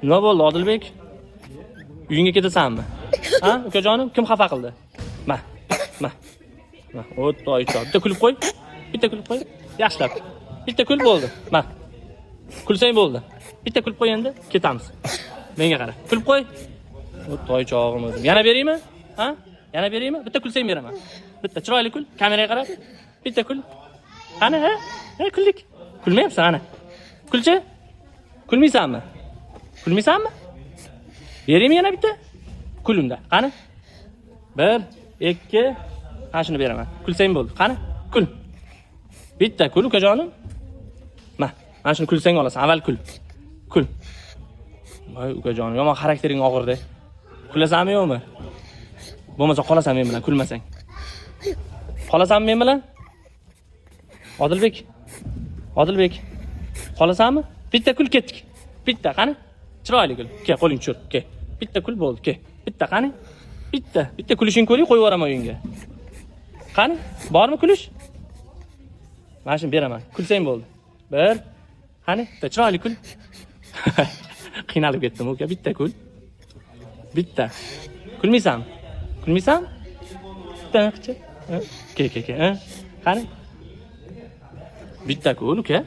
Nima bo'ldi, Odilbek? Uyingga ketasanmi? Ha, ukajonim, kim xafa qildi? Ma. O'ttoy chop. Bitta kulib qo'y. Bitta kulib qo'y. Yaxshilab. Bitta kul bo'ldi. Ma. Kulsang bo'ldi. Bitta kulib qo'y endi, ketamiz. Menga qara. Kulib qo'y. O'ttoy chog'im o'zim. Yana beraymi? Ha? Yana beraymi? Bitta kulsang beraman. Bitta chiroyli kul, kameraga qarab. Bitta kul. Qani, ha? Ha, kullik. Kulmayapsan, ana. Kulchi? Kulmaysanmi? Kulmaysanmi? Beraymi yana bitta? Kulunda. Qani? 1, 2. Ha, shuni beraman. Kulsang bo'ldi. Qani? Kul. Bitta kul, ukajonim. Mana shuni kulsang olasan. Avval kul. Kul. Voy, ukajonim, yomon xaraktering og'irdi. Kulasanmi yo'qmi? Bo'lmasa qolasan men bilan kulmasang. Qolasanmi men bilan? Odilbek. Qolasanmi? Bitta kul ketdik. Bitta, qani? Chiroyli kul. Kel, qo'ling tushir. Kel. Bitta kul bo'ldi. Kel. Bitta, qani? Bitta kulishing ko'ring, qo'yib yuboraman uyingga. Qani? Bormi kulish? Mana shuni beraman. Kulsang bo'ldi. 1. Qani? Bitta chiroyli kul. Qiynalib ketdim, uka. Bitta kul. Bitta. Kulmaysanmi? Bitta qichi. Ke. Qani? Bitta kul, uka.